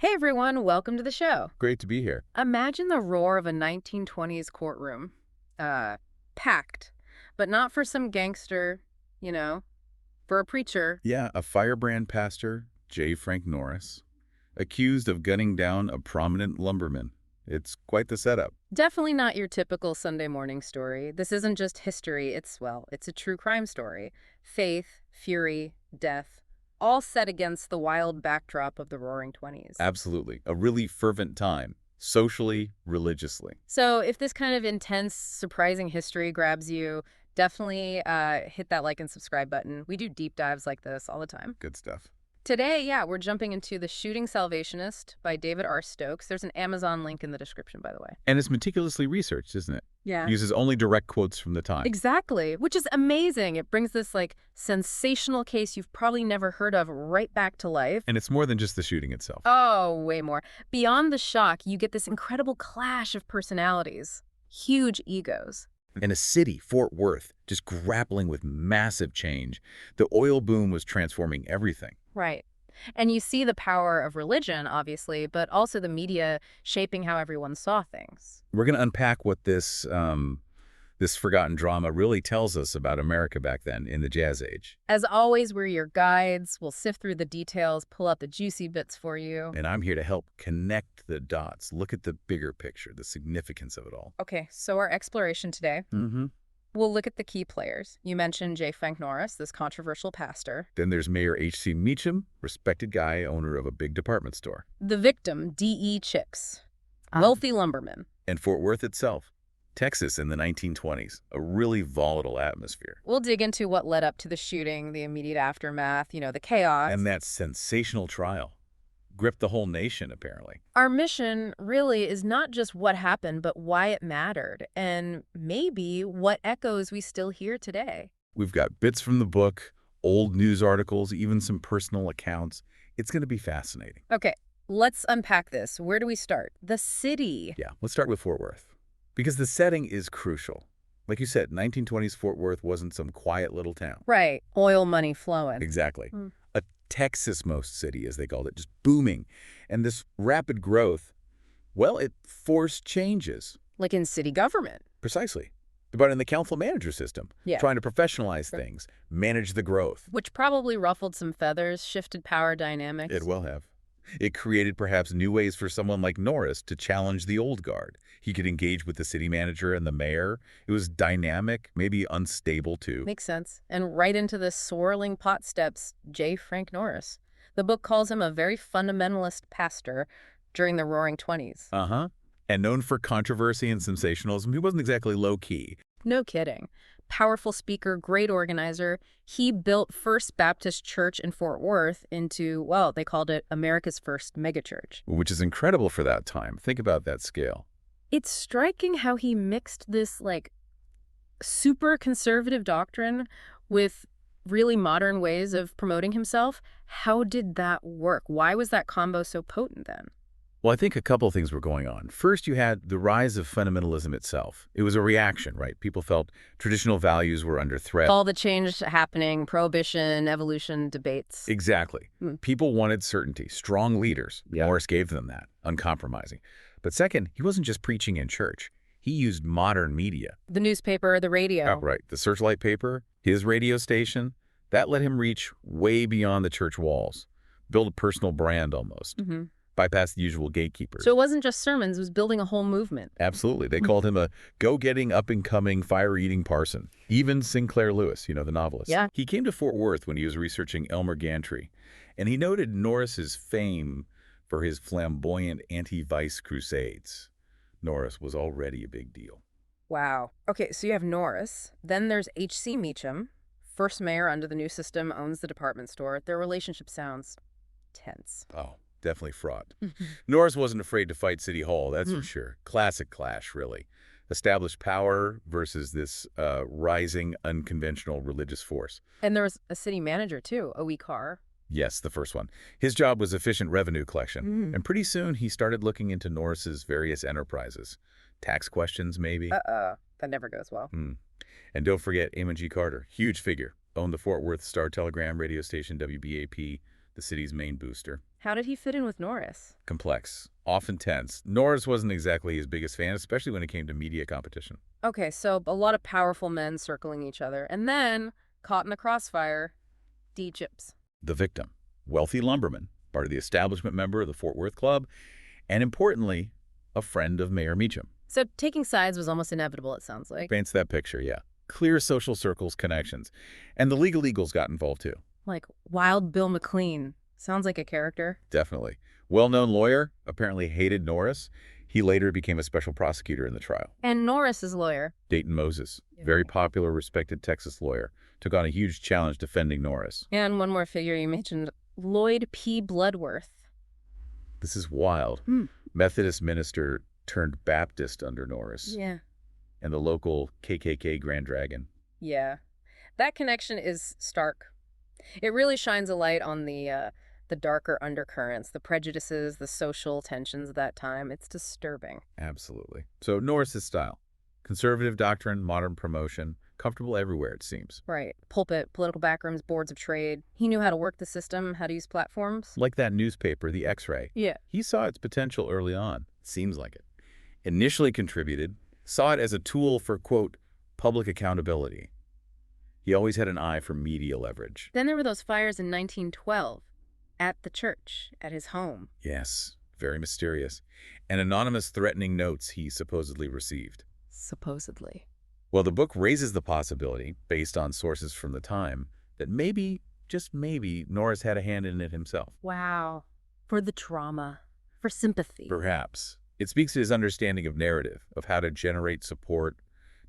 Hey everyone, welcome to the show. Great to be here. Imagine the roar of a 1920s courtroom. Packed. But not for some gangster, you know, for a preacher. Yeah, a firebrand pastor, J. Frank Norris, accused of gunning down a prominent lumberman. It's quite the setup. Definitely not your typical Sunday morning story. This isn't just history, it's a true crime story. Faith, fury, death, all set against the wild backdrop of the Roaring Twenties. Absolutely. A really fervent time, socially, religiously. So if this kind of intense, surprising history grabs you, definitely hit that like and subscribe button. We do deep dives like this all the time. Good stuff. Today, yeah, we're jumping into The Shooting Salvationist by David R. Stokes. There's an Amazon link in the description, by the way. And it's meticulously researched, isn't it? Yeah. Uses only direct quotes from the time. Exactly, which is amazing. It brings this like sensational case you've probably never heard of right back to life. And it's more than just the shooting itself. Oh, way more. Beyond the shock, you get this incredible clash of personalities, huge egos. In a city, Fort Worth, just grappling with massive change. The oil boom was transforming everything. Right. And you see the power of religion, obviously, but also the media shaping how everyone saw things. We're going to unpack what this forgotten drama really tells us about America back then in the Jazz Age. As always, we're your guides. We'll sift through the details, pull out the juicy bits for you. And I'm here to help connect the dots, look at the bigger picture, the significance of it all. Okay, so our exploration today, we'll look at the key players. You mentioned J. Frank Norris, this controversial pastor. Then there's Mayor H.C. Meacham, respected guy, owner of a big department store. The victim, D.E. Chipps, wealthy lumberman. And Fort Worth itself, Texas in the 1920s, a really volatile atmosphere. We'll dig into what led up to the shooting, the immediate aftermath, the chaos. And that sensational trial gripped the whole nation, apparently. Our mission really is not just what happened, but why it mattered, and maybe what echoes we still hear today. We've got bits from the book, old news articles, even some personal accounts. It's going to be fascinating. Okay, let's unpack this. Where do we start? The city. Yeah, let's start with Fort Worth, because the setting is crucial. Like you said, 1920s Fort Worth wasn't some quiet little town. Right, oil money flowing. Exactly. A Texas-most city, as they called it, just booming. And this rapid growth, well, it forced changes. Like in city government. Precisely. But in the council manager system, Yeah. trying to professionalize things, manage the growth. Which probably ruffled some feathers, shifted power dynamics. It will have. It created perhaps new ways for someone like Norris to challenge the old guard. He could engage with the city manager and the mayor. It was dynamic, maybe unstable too. Makes sense. And right into the swirling pot steps J. Frank Norris. The book calls him a very fundamentalist pastor during the Roaring Twenties. And known for controversy and sensationalism, he wasn't exactly low-key. No kidding. Powerful speaker, great organizer. He built First Baptist Church in Fort Worth into, well, they called it America's first megachurch. Which is incredible for that time. Think about that scale. It's striking how he mixed this, like, super conservative doctrine with really modern ways of promoting himself. How did that work? Why was that combo so potent then? Well, I think a couple of things were going on. First, you had the rise of fundamentalism itself. It was a reaction, right? People felt traditional values were under threat. All the change happening, prohibition, evolution, debates. Exactly. People wanted certainty, strong leaders. Yeah. Norris gave them that, uncompromising. But second, he wasn't just preaching in church. He used modern media. The newspaper, the radio. Right. The Searchlight paper, his radio station, that let him reach way beyond the church walls, build a personal brand almost. Bypass the usual gatekeepers. So it wasn't just sermons, it was building a whole movement. Absolutely. They called him a go-getting, up-and-coming, fire-eating parson. Even Sinclair Lewis, the novelist. Yeah. He came to Fort Worth when he was researching Elmer Gantry, and he noted Norris's fame for his flamboyant anti-vice crusades. Norris was already a big deal. Wow. Okay, so you have Norris. Then there's H.C. Meacham. First mayor under the new system, owns the department store. Their relationship sounds tense. Oh, definitely fraught. Norris wasn't afraid to fight City Hall, that's for sure. Classic clash, really. Established power versus this rising, unconventional religious force. And there was a city manager, too, O.E. Carr. Yes, the first one. His job was efficient revenue collection. And pretty soon, he started looking into Norris's various enterprises. Tax questions, maybe. That never goes well. And don't forget Amon G. Carter, huge figure. Owned the Fort Worth Star-Telegram radio station WBAP, the city's main booster. How did he fit in with Norris? Complex, often tense. Norris wasn't exactly his biggest fan, especially when it came to media competition. Okay, so a lot of powerful men circling each other. And then, caught in the crossfire, D. Chipps. The victim, wealthy lumberman, part of the establishment member of the Fort Worth Club, and importantly, a friend of Mayor Meacham. So taking sides was almost inevitable, it sounds like. Paints that picture, yeah. Clear social circles connections. And the legal eagles got involved too. Like Wild Bill McLean. Sounds like a character. Definitely. Well-known lawyer, apparently hated Norris. He later became a special prosecutor in the trial. And Norris's lawyer. Dayton Moses, very popular, respected Texas lawyer, took on a huge challenge defending Norris. And one more figure you mentioned, Lloyd P. Bloodworth. This is wild. Methodist minister turned Baptist under Norris. Yeah. And the local KKK Grand Dragon. Yeah. That connection is stark. It really shines a light on the darker undercurrents, the prejudices, the social tensions of that time. It's disturbing. Absolutely. So Norris's style. Conservative doctrine, modern promotion, comfortable everywhere, it seems. Right. Pulpit, political backrooms, boards of trade. He knew how to work the system, how to use platforms. Like that newspaper, the X-Ray. Yeah. He saw its potential early on. Seems like it. Initially contributed, saw it as a tool for, quote, public accountability. He always had an eye for media leverage. Then there were those fires in 1912 at the church, at his home. Yes, very mysterious. And anonymous threatening notes he supposedly received. Supposedly. Well, the book raises the possibility, based on sources from the time, that maybe, just maybe, Norris had a hand in it himself. Wow. For the trauma. For sympathy. Perhaps. It speaks to his understanding of narrative, of how to generate support,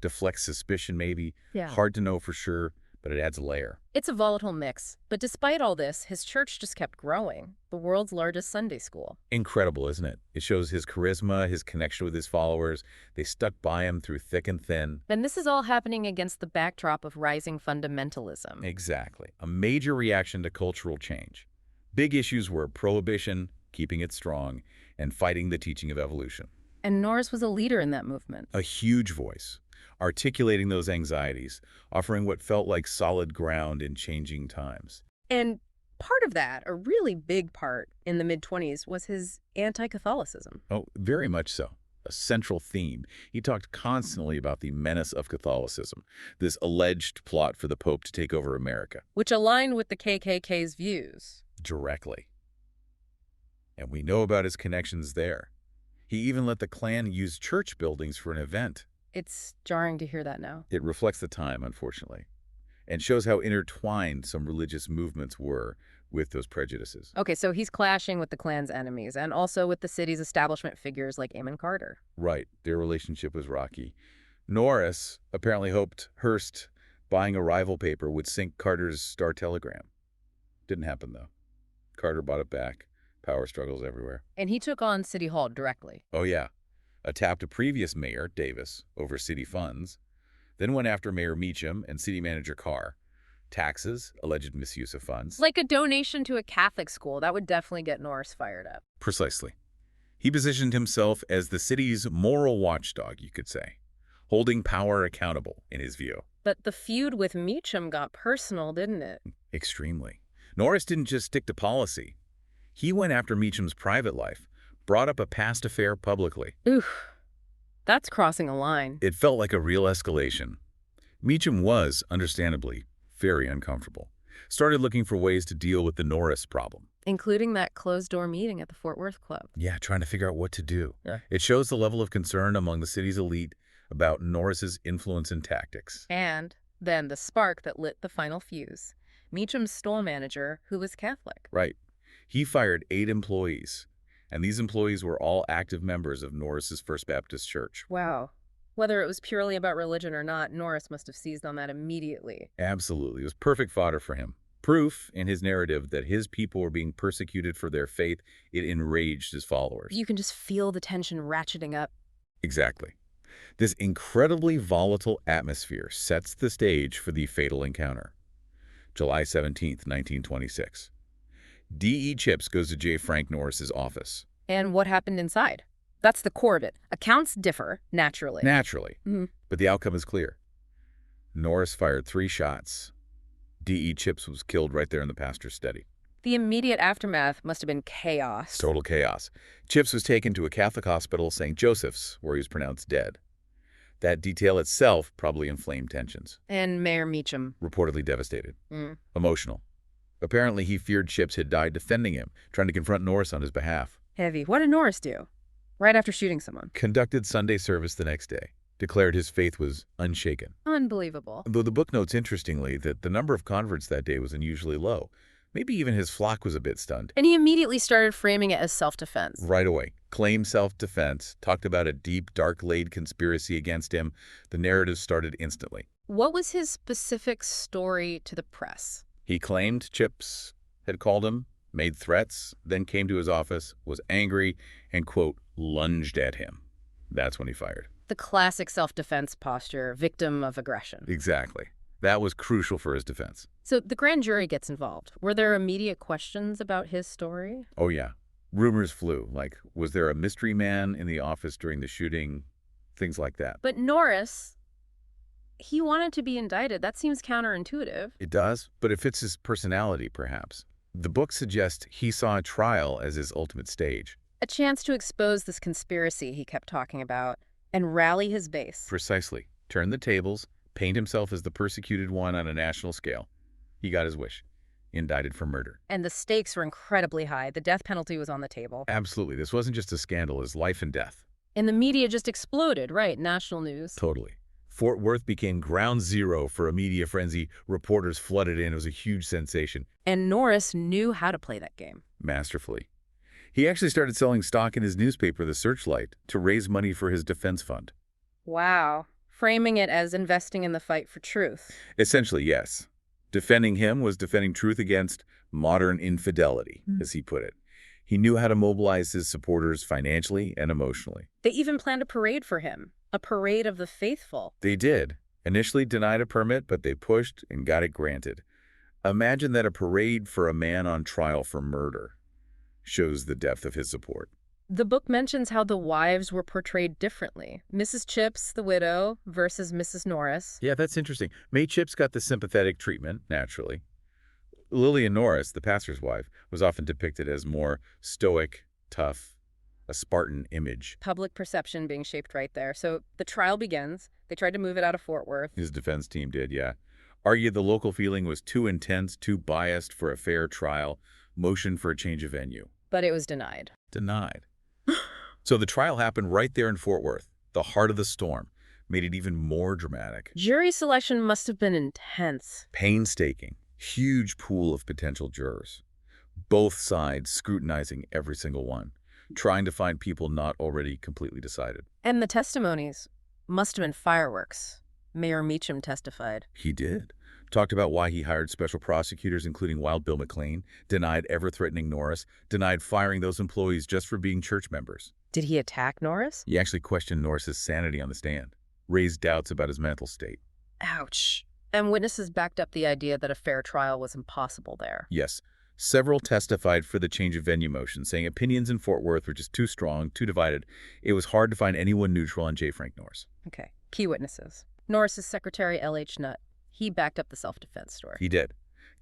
deflect suspicion maybe. Yeah. Hard to know for sure, but it adds a layer. It's a volatile mix. But despite all this, his church just kept growing. The world's largest Sunday school. Incredible, isn't it? It shows his charisma, his connection with his followers. They stuck by him through thick and thin. And this is all happening against the backdrop of rising fundamentalism. Exactly. A major reaction to cultural change. Big issues were prohibition, keeping it strong, and fighting the teaching of evolution. And Norris was a leader in that movement. A huge voice, articulating those anxieties, offering what felt like solid ground in changing times. And part of that, a really big part in the mid-20s, was his anti-Catholicism. Oh, very much so. A central theme. He talked constantly about the menace of Catholicism, this alleged plot for the Pope to take over America. Which aligned with the KKK's views. Directly. And we know about his connections there. He even let the Klan use church buildings for an event. It's jarring to hear that now. It reflects the time, unfortunately, and shows how intertwined some religious movements were with those prejudices. Okay, so he's clashing with the Klan's enemies and also with the city's establishment figures like Amon Carter. Right. Their relationship was rocky. Norris apparently hoped Hearst buying a rival paper would sink Carter's Star-Telegram. Didn't happen, though. Carter bought it back. Power struggles everywhere. And he took on City Hall directly. Oh, yeah. Tapped a previous mayor, Davis, over city funds. Then went after Mayor Meacham and city manager Carr. Taxes, alleged misuse of funds. Like a donation to a Catholic school. That would definitely get Norris fired up. Precisely. He positioned himself as the city's moral watchdog, you could say, holding power accountable, in his view. But the feud with Meacham got personal, didn't it? Extremely. Norris didn't just stick to policy. He went after Meacham's private life, brought up a past affair publicly. Oof. That's crossing a line. It felt like a real escalation. Meacham was, understandably, very uncomfortable. Started looking for ways to deal with the Norris problem. Including that closed-door meeting at the Fort Worth Club. Yeah, trying to figure out what to do. Yeah. It shows the level of concern among the city's elite about Norris's influence and tactics. And then the spark that lit the final fuse. Meacham's store manager, who was Catholic. Right. He fired 8 employees, and these employees were all active members of Norris's First Baptist Church. Wow. Whether it was purely about religion or not, Norris must have seized on that immediately. Absolutely. It was perfect fodder for him. Proof in his narrative that his people were being persecuted for their faith. It enraged his followers. You can just feel the tension ratcheting up. Exactly. This incredibly volatile atmosphere sets the stage for the fatal encounter. July 17th, 1926. D.E. Chipps goes to J. Frank Norris's office. And what happened inside? That's the core of it. Accounts differ, naturally. Naturally. Mhm. But the outcome is clear. Norris fired 3 shots. D.E. Chipps was killed right there in the pastor's study. The immediate aftermath must have been chaos. Total chaos. Chipps was taken to a Catholic hospital, St. Joseph's, where he was pronounced dead. That detail itself probably inflamed tensions. And Mayor Meacham. Reportedly devastated. Mm. Emotional. Apparently, he feared Chipps had died defending him, trying to confront Norris on his behalf. Heavy. What did Norris do? Right after shooting someone. Conducted Sunday service the next day. Declared his faith was unshaken. Unbelievable. Though the book notes, interestingly, that the number of converts that day was unusually low. Maybe even his flock was a bit stunned. And he immediately started framing it as self-defense. Right away. Claimed self-defense, talked about a deep, dark-laid conspiracy against him. The narrative started instantly. What was his specific story to the press? He claimed Chipps had called him, made threats, then came to his office, was angry, and, quote, lunged at him. That's when he fired. The classic self-defense posture, victim of aggression. Exactly. That was crucial for his defense. So the grand jury gets involved. Were there immediate questions about his story? Oh, yeah. Rumors flew, like, was there a mystery man in the office during the shooting? Things like that. But Norris, he wanted to be indicted. That seems counterintuitive. It does, but it fits his personality, perhaps. The book suggests he saw a trial as his ultimate stage. A chance to expose this conspiracy he kept talking about and rally his base. Precisely. Turn the tables, paint himself as the persecuted one on a national scale. He got his wish. Indicted for murder. And the stakes were incredibly high. The death penalty was on the table. Absolutely. This wasn't just a scandal. It was life and death. And the media just exploded, right? National news. Totally. Fort Worth became ground zero for a media frenzy. Reporters flooded in. It was a huge sensation. And Norris knew how to play that game. Masterfully. He actually started selling stock in his newspaper, the Searchlight, to raise money for his defense fund. Wow. Framing it as investing in the fight for truth. Essentially, yes. Defending him was defending truth against modern infidelity, as he put it. He knew how to mobilize his supporters financially and emotionally. They even planned a parade for him, a parade of the faithful. They did. Initially denied a permit, but they pushed and got it granted. Imagine that a parade for a man on trial for murder shows the depth of his support. The book mentions how the wives were portrayed differently. Mrs. Chipps, the widow, versus Mrs. Norris. Yeah, that's interesting. May Chipps got the sympathetic treatment, naturally. Lillian Norris, the pastor's wife, was often depicted as more stoic, tough, a Spartan image. Public perception being shaped right there. So the trial begins. They tried to move it out of Fort Worth. His defense team did, yeah. Argued the local feeling was too intense, too biased for a fair trial, motioned for a change of venue. But it was denied. Denied. So the trial happened right there in Fort Worth, the heart of the storm, made it even more dramatic. Jury selection must have been intense. Painstaking, huge pool of potential jurors. Both sides scrutinizing every single one, trying to find people not already completely decided. And the testimonies must have been fireworks. Mayor Meacham testified. He did. Talked about why he hired special prosecutors, including Wild Bill McLean, denied ever threatening Norris, denied firing those employees just for being church members. Did he attack Norris? He actually questioned Norris's sanity on the stand, raised doubts about his mental state. Ouch. And witnesses backed up the idea that a fair trial was impossible there. Yes. Several testified for the change of venue motion, saying opinions in Fort Worth were just too strong, too divided. It was hard to find anyone neutral on J. Frank Norris. Okay. Key witnesses. Norris's secretary, L.H. Nutt. He backed up the self-defense story. He did.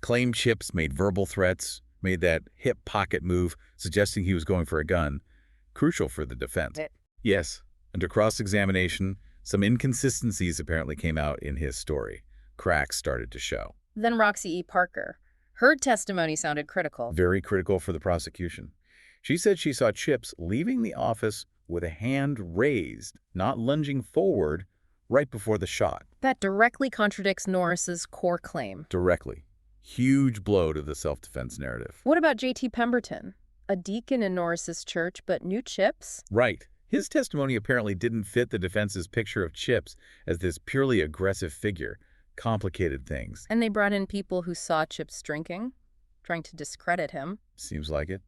Claimed Chipps made verbal threats, made that hip pocket move, suggesting he was going for a gun. Crucial for the defense. Yes. Under cross-examination, some inconsistencies apparently came out in his story. Cracks started to show. Then Roxy E. Parker. Her testimony sounded critical. Very critical for the prosecution. She said she saw Chipps leaving the office with a hand raised, not lunging forward, right before the shot. That directly contradicts Norris's core claim. Directly. Huge blow to the self-defense narrative. What about J.T. Pemberton? A deacon in Norris's church, but knew Chipps? Right. His testimony apparently didn't fit the defense's picture of Chipps as this purely aggressive figure. Complicated things. And they brought in people who saw Chipps drinking, trying to discredit him. Seems like it.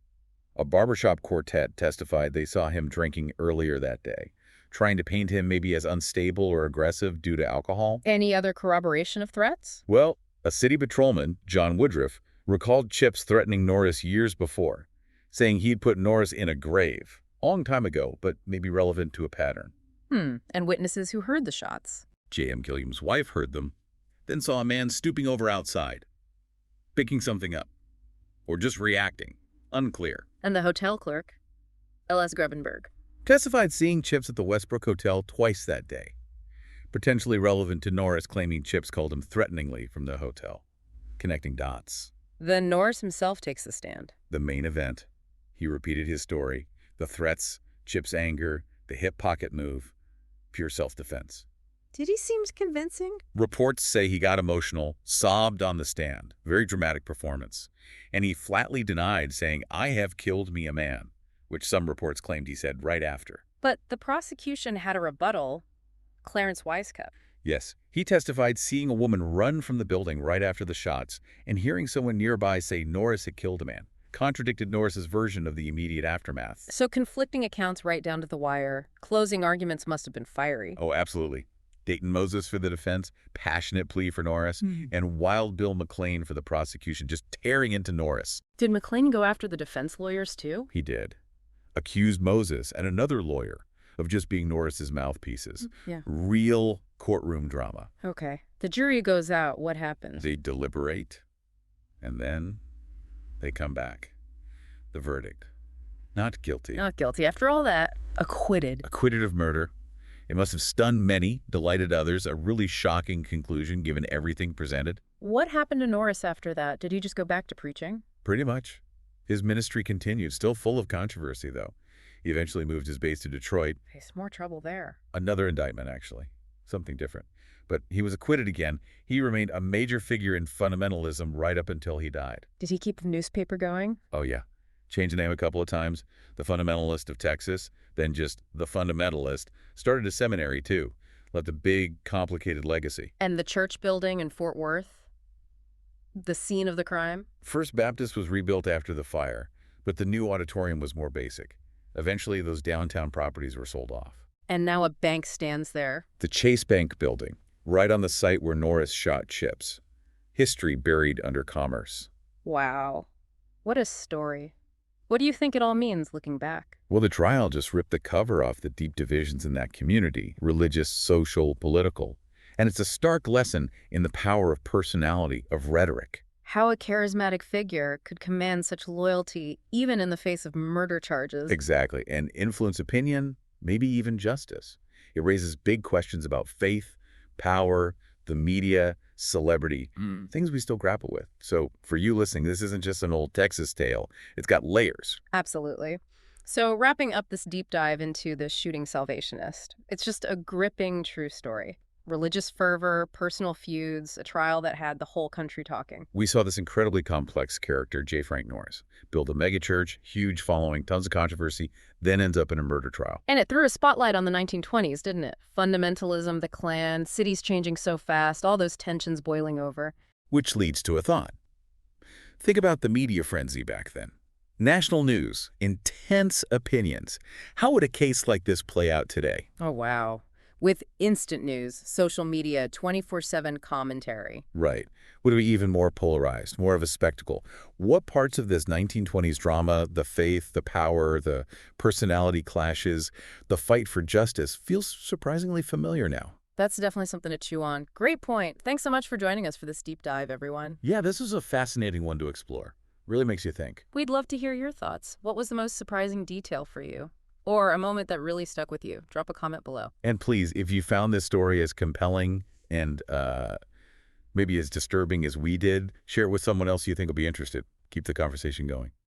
A barbershop quartet testified they saw him drinking earlier that day, trying to paint him maybe as unstable or aggressive due to alcohol. Any other corroboration of threats? Well, a city patrolman, John Woodruff, recalled Chipps threatening Norris years before, saying he'd put Norris in a grave. A long time ago, but maybe relevant to a pattern. And witnesses who heard the shots. J.M. Gilliam's wife heard them, then saw a man stooping over outside, picking something up. or just reacting? Unclear. And the hotel clerk, L.S. Grevenberg. Testified seeing Chipps at the Westbrook Hotel twice that day. Potentially relevant to Norris claiming Chipps called him threateningly from the hotel. Connecting dots. Then Norris himself takes the stand. The main event. He repeated his story. The threats, Chipps' anger, the hip pocket move. Pure self-defense. Did he seem convincing? Reports say he got emotional, sobbed on the stand. Very dramatic performance. And he flatly denied saying, "I have killed me a man," which some reports claimed he said right after. But the prosecution had a rebuttal, Clarence Wisecup. Yes, he testified seeing a woman run from the building right after the shots and hearing someone nearby say Norris had killed a man. Contradicted Norris's version of the immediate aftermath. So conflicting accounts right down to the wire. Closing arguments must have been fiery. Oh, absolutely. Dayton Moses for the defense, passionate plea for Norris, and Wild Bill McLean for the prosecution, just tearing into Norris. Did McLean go after the defense lawyers too? He did. Accused Moses and another lawyer of just being Norris's mouthpieces. Yeah. Real courtroom drama. Okay. The jury goes out. What happens? They deliberate, and then they come back. The verdict. Not guilty. Not guilty. After all that, acquitted. Acquitted of murder. It must have stunned many, delighted others, a really shocking conclusion given everything presented. What happened to Norris after that? Did he just go back to preaching? Pretty much. His ministry continued, still full of controversy, though. He eventually moved his base to Detroit. Face more trouble there. Another indictment, actually. Something different. But he was acquitted again. He remained a major figure in fundamentalism right up until he died. Did he keep the newspaper going? Oh, yeah. Changed the name a couple of times. The Fundamentalist of Texas, then just The Fundamentalist. Started a seminary, too. Left a big, complicated legacy. And the church building in Fort Worth? The scene of the crime? First Baptist was rebuilt after the fire, but the new auditorium was more basic. Eventually, those downtown properties were sold off. And now a bank stands there. The Chase Bank building, right on the site where Norris shot Chipps. History buried under commerce. Wow. What a story. What do you think it all means looking back? Well, the trial just ripped the cover off the deep divisions in that community, religious, social, political. And it's a stark lesson in the power of personality, of rhetoric. How a charismatic figure could command such loyalty even in the face of murder charges. Exactly, and influence opinion, maybe even justice. It raises big questions about faith, power, the media, celebrity, things we still grapple with. So for you listening, this isn't just an old Texas tale. It's got layers. Absolutely. So wrapping up this deep dive into the Shooting Salvationist, it's just a gripping true story. Religious fervor, personal feuds, a trial that had the whole country talking. We saw this incredibly complex character, J. Frank Norris, build a megachurch, huge following, tons of controversy, then ends up in a murder trial. And it threw a spotlight on the 1920s, didn't it? Fundamentalism, the Klan, cities changing so fast, all those tensions boiling over. Which leads to a thought. Think about the media frenzy back then. National news, intense opinions. How would a case like this play out today? Oh, wow. With instant news, social media, 24/7 commentary. Right. Would it be even more polarized, more of a spectacle? What parts of this 1920s drama, the faith, the power, the personality clashes, the fight for justice, feels surprisingly familiar now? That's definitely something to chew on. Great point. Thanks so much for joining us for this deep dive, everyone. Yeah, this is a fascinating one to explore. Really makes you think. We'd love to hear your thoughts. What was the most surprising detail for you? Or a moment that really stuck with you? Drop a comment below. And please, if you found this story as compelling and maybe as disturbing as we did, share it with someone else you think will be interested. Keep the conversation going.